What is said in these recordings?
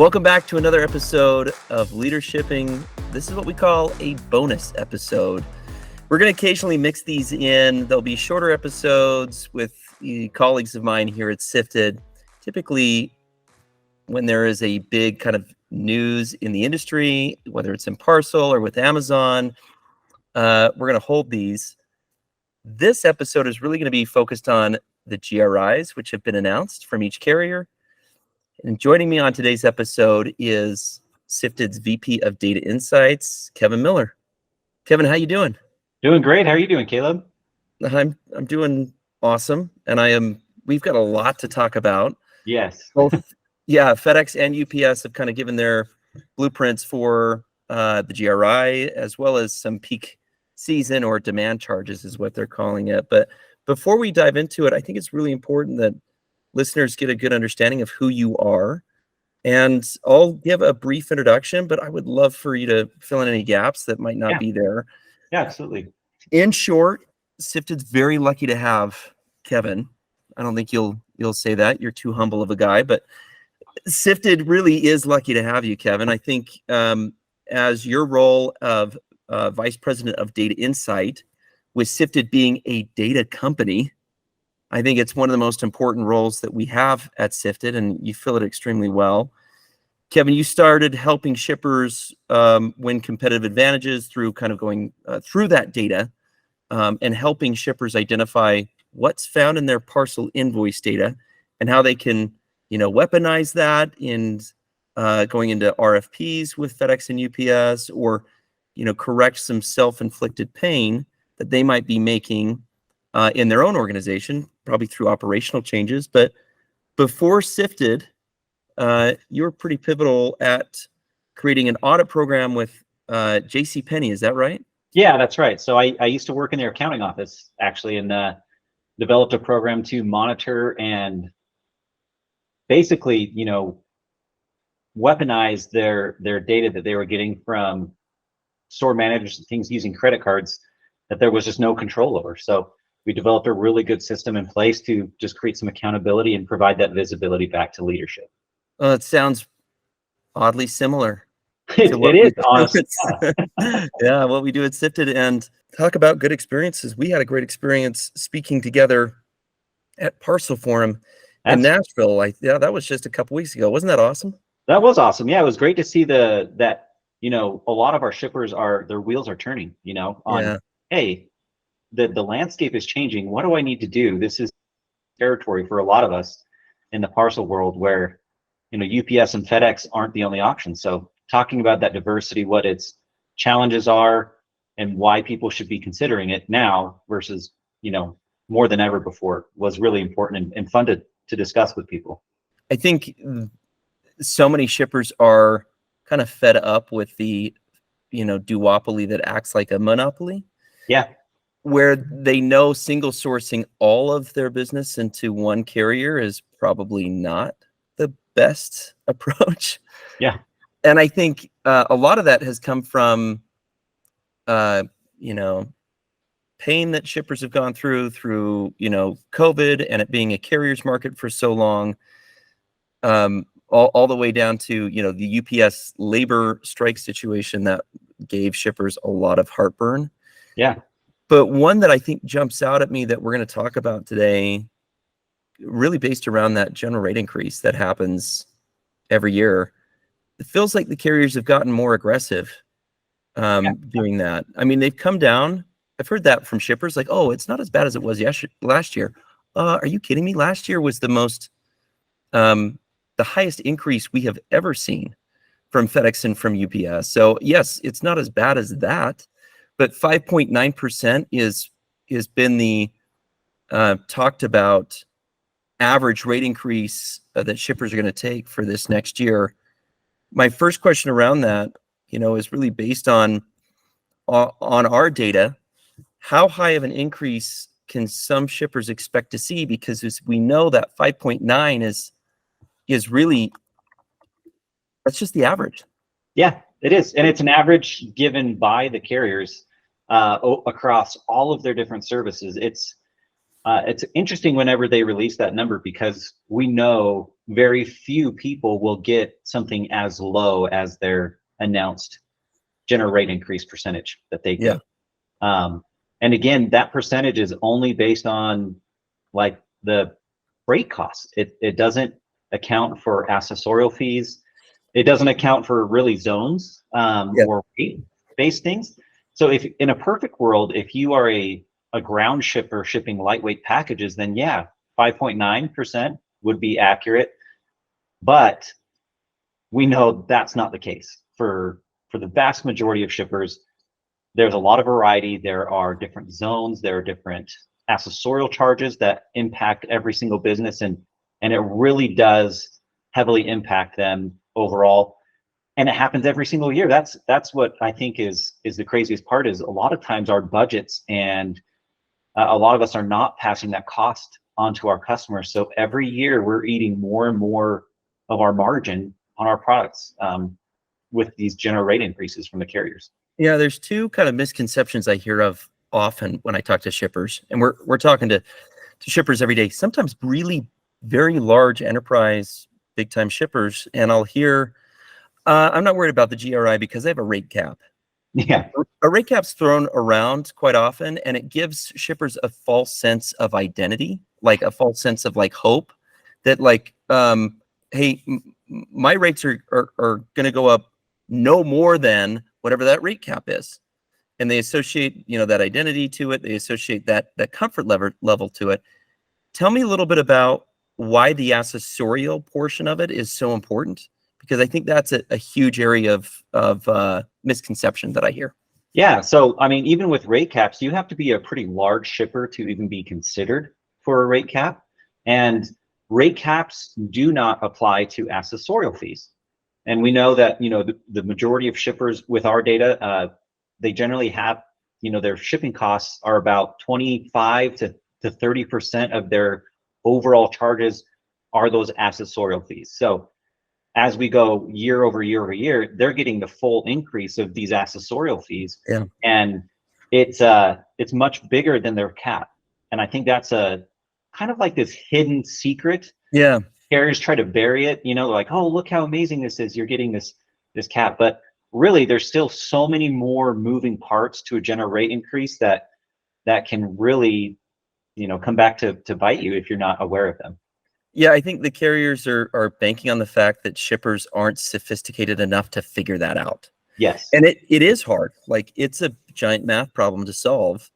Welcome back to another episode of LeaderShipping. This is what we call a bonus episode. We're going to occasionally mix these in. There'll be shorter episodes with colleagues of mine here at Sifted. Typically, when there is a big kind of news in the industry, whether it's in PARCEL or with Amazon, we're going to hold these. This episode is really going to be focused on the GRIs, which have been announced from each carrier. And joining me on today's episode is Sifted's VP of Data Insights, Kevin Miller. Kevin, how you doing? Doing great. How are you doing, Caleb? I'm doing awesome, and we've got a lot to talk about. Yes. Both, FedEx and UPS have kind of given their blueprints for the GRI, as well as some peak season or demand charges is what they're calling it. But before we dive into it, I think it's really important that listeners get a good understanding of who you are. And I'll give a brief introduction, but I would love for you to fill in any gaps that might not be there. Yeah, absolutely. In short, Sifted's very lucky to have Kevin. I don't think you'll say that. You're too humble of a guy, but Sifted really is lucky to have you, Kevin. I think as your role of Vice President of Data Insight, with Sifted being a data company, I think it's one of the most important roles that we have at Sifted, and you fill it extremely well. Kevin, you started helping shippers win competitive advantages through kind of going through that data and helping shippers identify what's found in their parcel invoice data and how they can, weaponize that in going into RFPs with FedEx and UPS, or, correct some self-inflicted pain that they might be making in their own organization, probably through operational changes. But before Sifted, you were pretty pivotal at creating an audit program with JCPenney. Is that right? Yeah, that's right. So I used to work in their accounting office, actually, and developed a program to monitor and basically, weaponize their data that they were getting from store managers and things using credit cards that there was just no control over. So we developed a really good system in place to just create some accountability and provide that visibility back to leadership. Well, it sounds oddly similar. It is, honestly. Yeah, what we do at Sifted. And talk about good experiences. We had a great experience speaking together at PARCEL Forum in Nashville. That was just a couple weeks ago. Wasn't that awesome? That was awesome. Yeah, it was great to see that a lot of our shippers their wheels are turning, hey, the landscape is changing. What do I need to do? This is territory for a lot of us in the parcel world where, UPS and FedEx aren't the only option. So talking about that diversity, what its challenges are and why people should be considering it now versus, more than ever before was really important and fun to discuss with people. I think so many shippers are kind of fed up with the, duopoly that acts like a monopoly. Yeah. Where they know single sourcing all of their business into one carrier is probably not the best approach. Yeah. And I think a lot of that has come from, pain that shippers have gone through, COVID and it being a carrier's market for so long, all the way down to, the UPS labor strike situation that gave shippers a lot of heartburn. Yeah. But one that I think jumps out at me that we're going to talk about today, really based around that general rate increase that happens every year, it feels like the carriers have gotten more aggressive doing that. I mean, they've come down. I've heard that from shippers, like, oh, it's not as bad as it was last year. Are you kidding me? Last year was the highest increase we have ever seen from FedEx and from UPS. So yes, it's not as bad as that. But 5.9% has been the talked about average rate increase that shippers are going to take for this next year. My first question around that, is really based on our data. How high of an increase can some shippers expect to see? Because as we know that 5.9 is really, that's just the average. Yeah, it is. And it's an average given by the carriers across all of their different services. It's It's interesting whenever they release that number, because we know very few people will get something as low as their announced general rate increase percentage that they give. And again, that percentage is only based on like the freight costs. It doesn't account for accessorial fees. It doesn't account for really zones or weight-based things. So if in a perfect world, if you are a ground shipper shipping lightweight packages, then yeah, 5.9% would be accurate. But we know that's not the case for the vast majority of shippers. There's a lot of variety. There are different zones. There are different accessorial charges that impact every single business, and it really does heavily impact them overall. And it happens every single year. That's what I think is the craziest part, is a lot of times our budgets and a lot of us are not passing that cost onto our customers. So every year we're eating more and more of our margin on our products with these general rate increases from the carriers. Yeah, there's two kind of misconceptions I hear of often when I talk to shippers, and we're talking to shippers every day, sometimes really very large enterprise, big time shippers, and I'll hear, I'm not worried about the GRI because they have a rate cap. Yeah. A rate cap's thrown around quite often, and it gives shippers a false sense of identity, like a false sense of like hope that like, hey, my rates are going to go up no more than whatever that rate cap is. And they associate, that identity to it. They associate that comfort level to it. Tell me a little bit about why the accessorial portion of it is so important, because I think that's a huge area of misconception that I hear. Yeah, so I mean, even with rate caps, you have to be a pretty large shipper to even be considered for a rate cap. And rate caps do not apply to accessorial fees. And we know that, the majority of shippers with our data, they generally have, their shipping costs are about 25 to 30% of their overall charges are those accessorial fees. So as we go year over year over year, they're getting the full increase of these accessorial fees. Yeah. And it's much bigger than their cap. And I think that's a kind of like this hidden secret. Yeah. Carriers try to bury it, like, oh, look how amazing this is. You're getting this cap. But really, there's still so many more moving parts to a general rate increase that can really, come back to bite you if you're not aware of them. Yeah, I think the carriers are banking on the fact that shippers aren't sophisticated enough to figure that out. Yes. And it is hard. Like, it's a giant math problem to solve,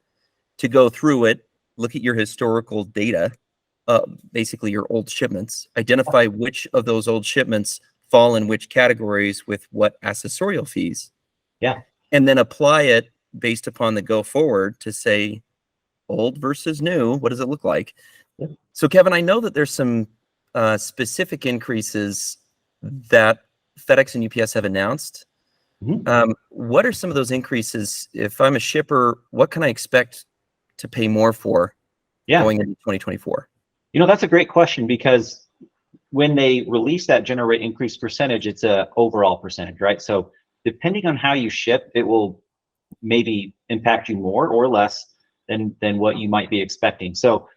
to go through it, look at your historical data, basically your old shipments, identify which of those old shipments fall in which categories with what accessorial fees. Yeah. And then apply it based upon the go forward to say old versus new. What does it look like? Yeah. So Kevin, I know that there's some specific increases that FedEx and UPS have announced. Mm-hmm. What are some of those increases? If I'm a shipper, what can I expect to pay more for going into 2024? That's a great question, because when they release that general rate increase percentage, it's a overall percentage, right? So depending on how you ship, it will maybe impact you more or less than what you might be expecting. So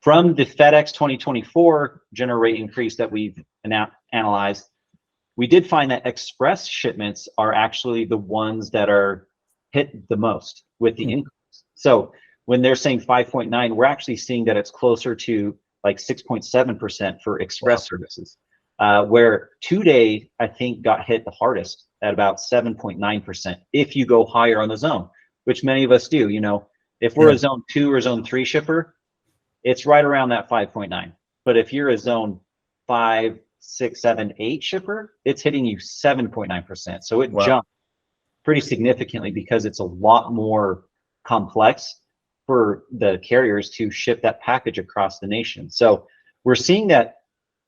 from the FedEx 2024 general rate increase that we've analyzed, we did find that express shipments are actually the ones that are hit the most with the increase. So when they're saying 5.9, we're actually seeing that it's closer to like 6.7% for express services, where 2-day, I think, got hit the hardest at about 7.9% if you go higher on the zone, which many of us do. If we're a zone 2 or zone 3 shipper, it's right around that 5.9. But if you're a zone 5, 6, 7, 8 shipper, it's hitting you 7.9%. So it jumped pretty significantly, because it's a lot more complex for the carriers to ship that package across the nation. So we're seeing that,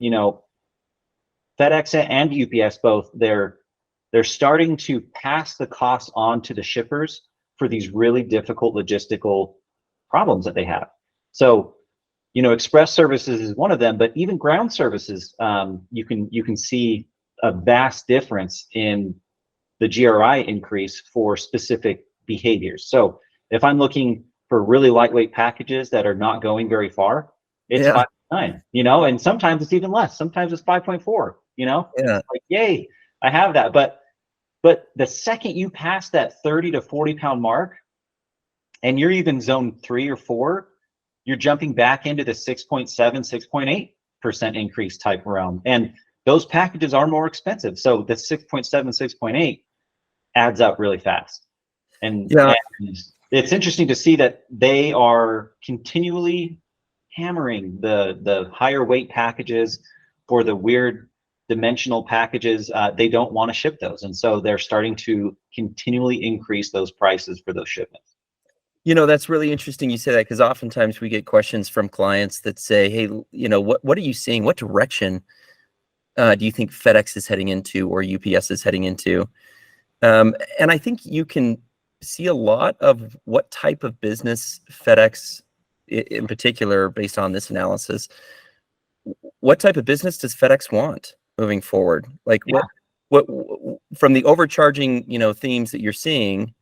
FedEx and UPS both, they're starting to pass the cost on to the shippers for these really difficult logistical problems that they have. So, express services is one of them, but even ground services, you can see a vast difference in the GRI increase for specific behaviors. So if I'm looking for really lightweight packages that are not going very far, it's 5.9, you know, and sometimes it's even less. Sometimes it's 5.4, you know, it's like, yay, I have that. But the second you pass that 30 to 40 pound mark, and you're even zone 3 or 4, you're jumping back into the 6.7, 6.8% increase type realm. And those packages are more expensive. So the 6.7, 6.8 adds up really fast. And it's interesting to see that they are continually hammering the higher weight packages for the weird dimensional packages. They don't want to ship those. And so they're starting to continually increase those prices for those shipments. You know, that's really interesting you say that, because oftentimes we get questions from clients that say, hey, you know, what are you seeing? What direction do you think FedEx is heading into, or UPS is heading into? And I think you can see a lot of what type of business FedEx, in particular, based on this analysis, what type of business does FedEx want moving forward? Like what from the overcharging, you know, themes that you're seeing,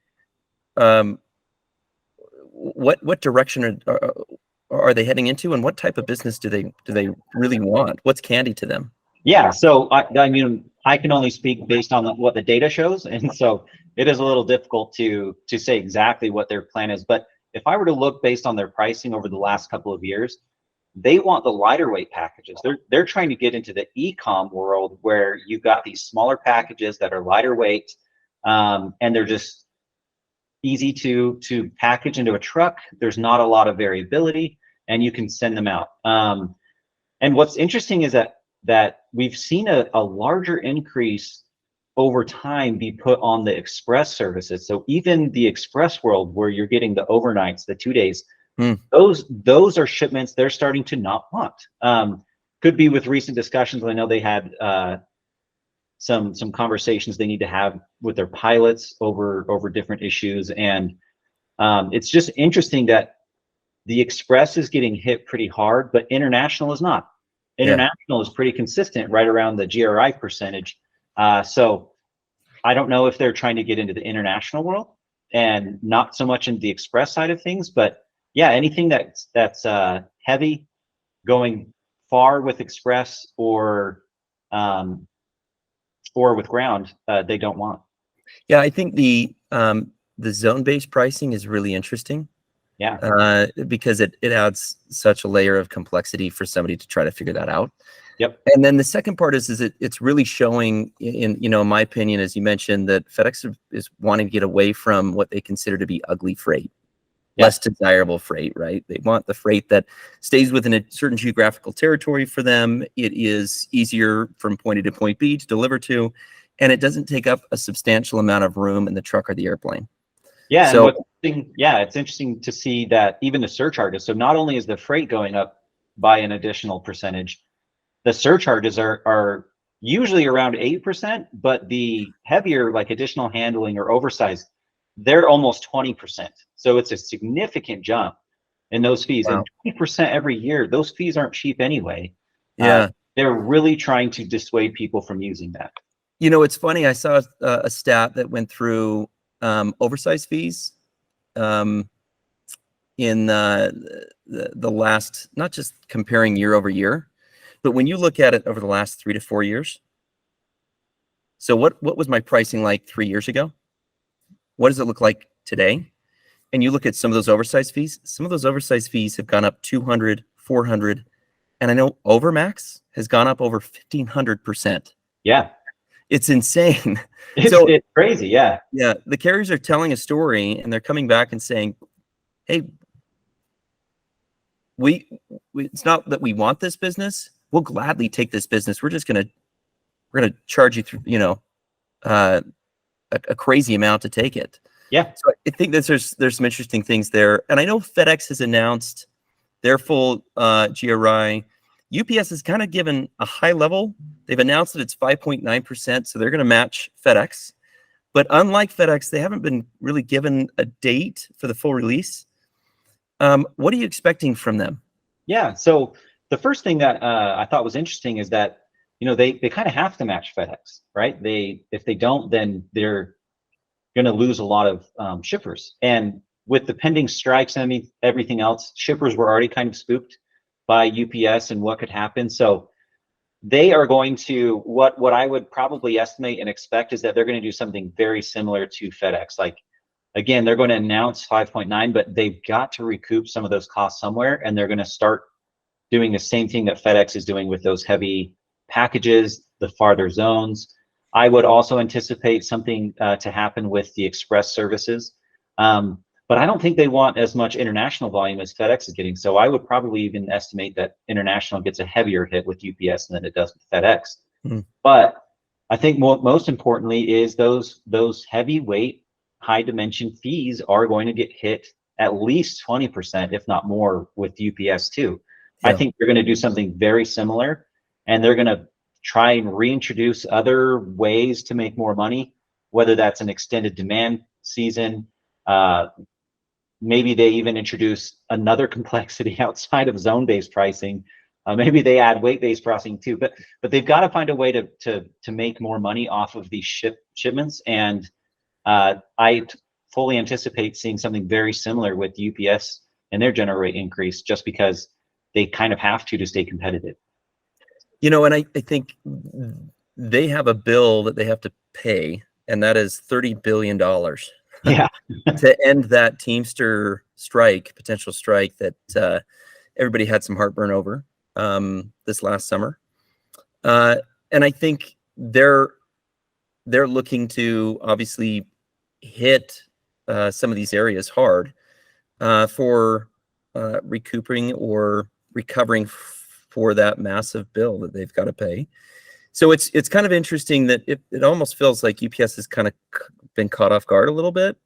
what direction are they heading into, and what type of business do they really want? What's candy to them? Yeah, so I mean, I can only speak based on what the data shows, and so it is a little difficult to say exactly what their plan is. But if I were to look based on their pricing over the last couple of years, they want the lighter weight packages. They're trying to get into the e-com world where you've got these smaller packages that are lighter weight, and they're just easy to package into a truck. There's not a lot of variability, and you can send them out. And what's interesting is that we've seen a larger increase over time be put on the express services. So even the express world, where you're getting the overnights, the 2 days, those are shipments they're starting to not want. Could be with recent discussions. I know they had some conversations they need to have with their pilots over different issues. And it's just interesting that the express is getting hit pretty hard, but international is not. International is pretty consistent, right around the GRI percentage. So I don't know if they're trying to get into the international world and not so much into the express side of things, but yeah, anything that's heavy, going far with express or with ground, they don't want. Yeah, I think the zone-based pricing is really interesting. Yeah. Because it adds such a layer of complexity for somebody to try to figure that out. Yep. And then the second part is it's really showing, in my opinion, as you mentioned, that FedEx is wanting to get away from what they consider to be ugly freight, less desirable freight, right? They want the freight that stays within a certain geographical territory for them. It is easier from point A to point B to deliver to, and it doesn't take up a substantial amount of room in the truck or the airplane. Yeah, so, it's interesting to see that even the surcharges. So not only is the freight going up by an additional percentage, the surcharges are usually around 8%, but the heavier, like additional handling or oversized, they're almost 20%. So it's a significant jump in those fees. Wow. And 20% every year, those fees aren't cheap anyway. Yeah. They're really trying to dissuade people from using that. You know, it's funny. I saw a stat that went through oversized fees in the last, not just comparing year over year, but when you look at it over the last 3 to 4 years. So what was my pricing like 3 years ago? What does it look like today? And you look at some of those oversized fees. Some of those oversized fees have gone up 200, 400, and I know Overmax has gone up over 1,500%. Yeah. It's insane. It's crazy, yeah. Yeah, the carriers are telling a story, and they're coming back and saying, "Hey, we it's not that we want this business. We'll gladly take this business. We're gonna charge you through, a crazy amount to take it." Yeah. So I think that there's some interesting things there, and I know FedEx has announced their full GRI. UPS has kind of given a high level. They've announced that it's 5.9%, so they're going to match FedEx. But unlike FedEx, they haven't been really given a date for the full release. What are you expecting from them? Yeah, so the first thing that I thought was interesting is that, they kind of have to match FedEx, right? If they don't, then they're going to lose a lot of shippers. And with the pending strikes and everything else, shippers were already kind of spooked by UPS and what could happen. So they are going to, what I would probably estimate and expect is that they're going to do something very similar to FedEx. Like, again, they're going to announce 5.9, but they've got to recoup some of those costs somewhere, and they're going to start doing the same thing that FedEx is doing with those heavy packages, the farther zones. I would also anticipate something to happen with the express services. But I don't think they want as much international volume as FedEx is getting. So I would probably even estimate that international gets a heavier hit with UPS than it does with FedEx. But I think most importantly is those heavyweight, high dimension fees are going to get hit at least 20%, if not more, with UPS too. Yeah. I think they're going to do something very similar, and they're going to try and reintroduce other ways to make more money, whether that's an extended demand season. Maybe they even introduce another complexity outside of zone-based pricing. Maybe they add weight-based pricing too, but they've got to find a way to make more money off of these shipments. And I fully anticipate seeing something very similar with UPS and their general rate increase, just because they kind of have to stay competitive. You know, and I think they have a bill that they have to pay, and that is $30 billion. Yeah. To end that Teamster strike, potential strike that everybody had some heartburn over this last summer. And I think they're looking to obviously hit some of these areas hard for recouping or recovering for that massive bill that they've got to pay. So it's kind of interesting that it almost feels like UPS has kind of been caught off guard a little bit.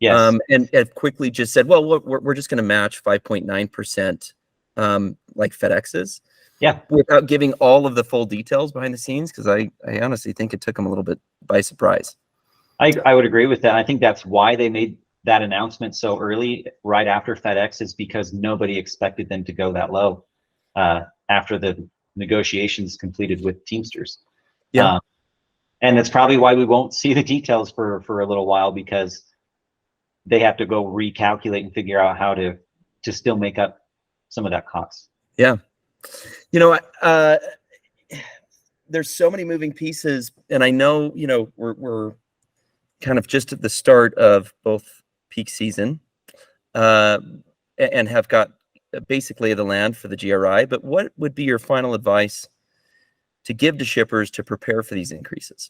Yes. And have quickly just said, well, we're just going to match 5.9% like FedEx is. Yeah. Without giving all of the full details behind the scenes, because I honestly think it took them a little bit by surprise. I would agree with that. I think that's why they made that announcement so early, right after FedEx, is because nobody expected them to go that low after the negotiations completed with Teamsters. Yeah. And that's probably why we won't see the details for a little while, because they have to go recalculate and figure out how to still make up some of that cost. Yeah. You know, there's so many moving pieces, and I know, you know, we're kind of just at the start of both peak season and have got basically the land for the GRI, but what would be your final advice to give to shippers to prepare for these increases?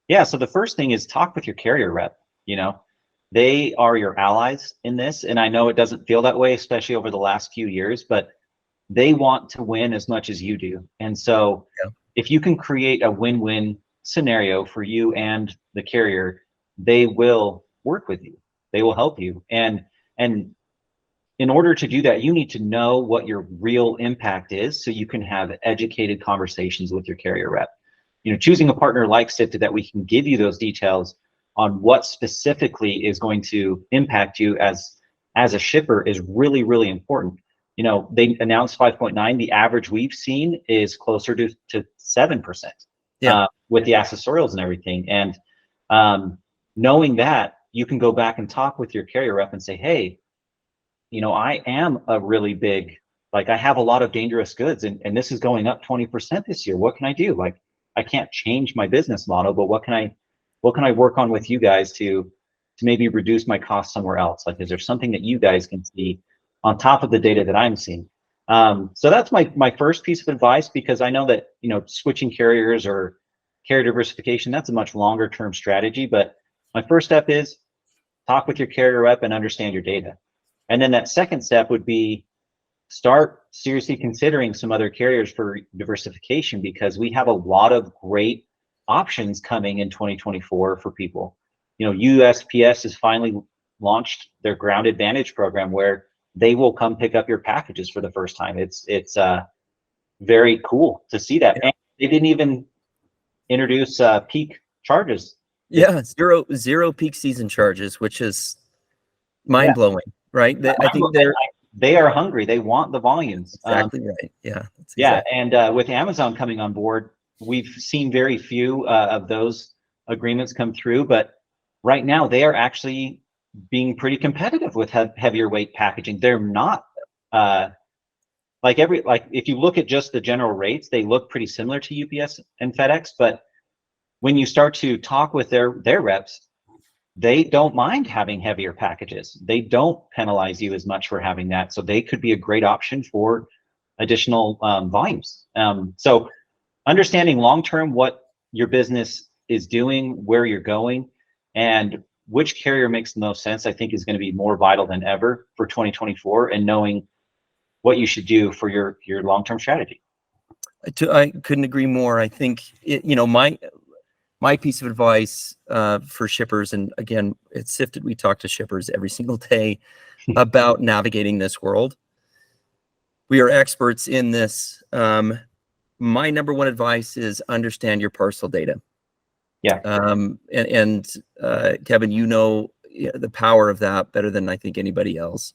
Yeah, so the first thing is talk with your carrier rep. You know, they are your allies in this, and I know it doesn't feel that way, especially over the last few years, but they want to win as much as you do. And so if you can create a win-win scenario for you and the carrier, they will work with you. They will help you. And in order to do that, you need to know what your real impact is, so you can have educated conversations with your carrier rep. You know, choosing a partner like Sifted that we can give you those details on what specifically is going to impact you as a shipper is really, really important. You know, they announced 5.9. The average we've seen is closer to 7%. Yeah. With the accessorials and everything. And knowing that, you can go back and talk with your carrier rep and say, hey, you know, I am a really big, like, I have a lot of dangerous goods, and this is going up 20% this year. What can I do? Like, I can't change my business model, but what can I work on with you guys to maybe reduce my costs somewhere else? Like, is there something that you guys can see on top of the data that I'm seeing? So that's my first piece of advice, because I know that, you know, switching carriers or carrier diversification, that's a much longer term strategy. But my first step is talk with your carrier rep and understand your data. And then that second step would be start seriously considering some other carriers for diversification, because we have a lot of great options coming in 2024 for people. You know, USPS has finally launched their Ground Advantage program, where they will come pick up your packages for the first time. It's very cool to see that. And they didn't even introduce peak charges. Yeah, zero peak season charges, which is mind blowing, right? I think they are hungry. They want the volumes. Exactly right. Yeah. And with Amazon coming on board, we've seen very few of those agreements come through. But right now, they are actually being pretty competitive with heavier weight packaging. They're not like if you look at just the general rates, they look pretty similar to UPS and FedEx, but when you start to talk with their reps, they don't mind having heavier packages. They don't penalize you as much for having that. So they could be a great option for additional volumes. So understanding long-term what your business is doing, where you're going, and which carrier makes the most sense, I think is going to be more vital than ever for 2024, and knowing what you should do for your long-term strategy. I couldn't agree more. I think, my piece of advice for shippers, and again, it's Sifted, we talk to shippers every single day about navigating this world. We are experts in this. My number one advice is understand your parcel data. Yeah. Kevin, the power of that better than I think anybody else.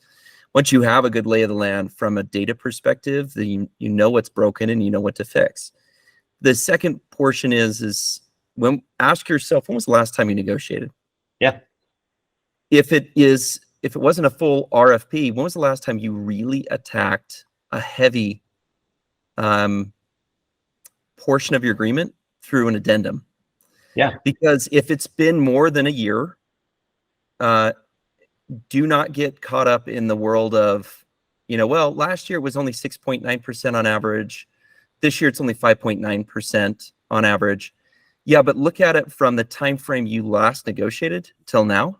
Once you have a good lay of the land from a data perspective, then you know what's broken and you know what to fix. The second portion is ask yourself, when was the last time you negotiated? Yeah. If it wasn't a full RFP, when was the last time you really attacked a heavy portion of your agreement through an addendum? Yeah. Because if it's been more than a year, do not get caught up in the world of, last year it was only 6.9% on average. This year it's only 5.9% on average. Yeah, but look at it from the time frame you last negotiated till now.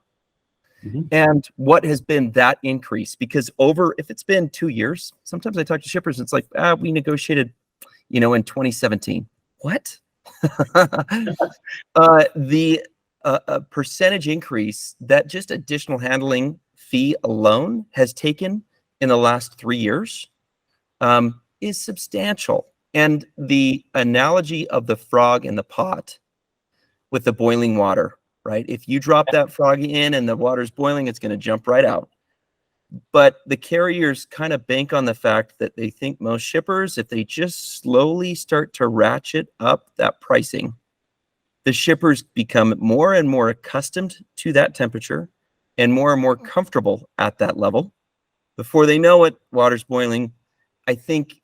Mm-hmm. And what has been that increase? Because if it's been 2 years, sometimes I talk to shippers, it's like, we negotiated, in 2017. What? The percentage increase that just additional handling fee alone has taken in the last 3 years is substantial. And the analogy of the frog in the pot with the boiling water, right? If you drop that frog in and the water's boiling, it's going to jump right out. But the carriers kind of bank on the fact that they think most shippers, if they just slowly start to ratchet up that pricing, the shippers become more and more accustomed to that temperature and more comfortable at that level. Before they know it, water's boiling. I think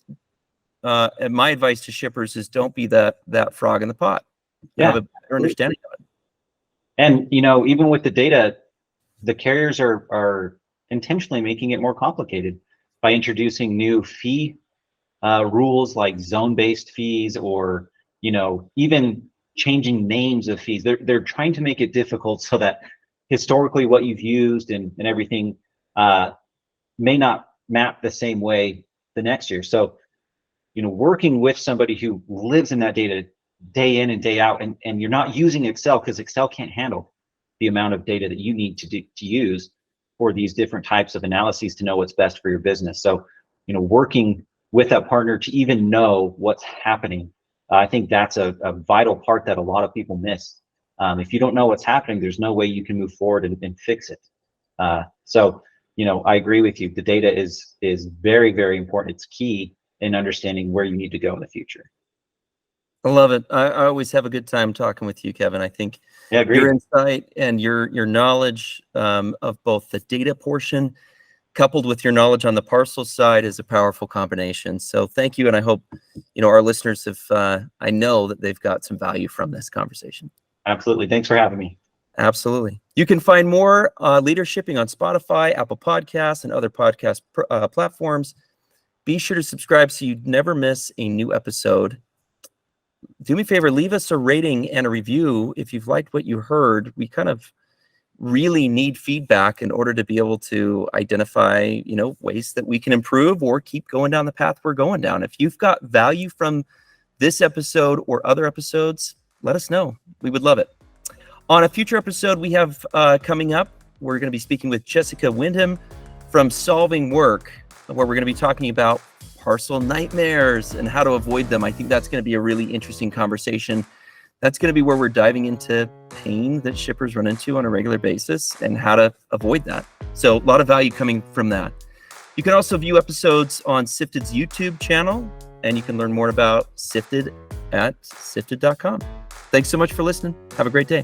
and my advice to shippers is don't be that frog in the pot. Have a better understanding of it. And even with the data, the carriers are intentionally making it more complicated by introducing new fee rules like zone-based fees, or even changing names of fees. They're trying to make it difficult so that historically what you've used and everything may not map the same way the next year. So working with somebody who lives in that data day in and day out, and you're not using Excel, because Excel can't handle the amount of data that you need to use for these different types of analyses to know what's best for your business. So working with that partner to even know what's happening, I think that's a vital part that a lot of people miss. If you don't know what's happening, there's no way you can move forward and fix it. So I agree with you. The data is very, very important. It's key in understanding where you need to go in the future. I love it. I always have a good time talking with you, Kevin. I think your insight and your knowledge of both the data portion coupled with your knowledge on the parcel side is a powerful combination. So thank you. And I hope, our listeners have, I know that they've got some value from this conversation. Absolutely. Thanks for having me. Absolutely. You can find more LeaderShipping on Spotify, Apple Podcasts, and other podcast platforms. Be sure to subscribe so you never miss a new episode. Do me a favor, leave us a rating and a review if you've liked what you heard. We kind of really need feedback in order to be able to identify, ways that we can improve or keep going down the path we're going down. If you've got value from this episode or other episodes, let us know. We would love it. On a future episode we have coming up, we're going to be speaking with Jessica Wyndham from Solving Work, where we're going to be talking about parcel nightmares and how to avoid them. I think that's going to be a really interesting conversation. That's going to be where we're diving into pain that shippers run into on a regular basis and how to avoid that. So a lot of value coming from that. You can also view episodes on Sifted's YouTube channel, and you can learn more about Sifted at sifted.com. Thanks so much for listening. Have a great day.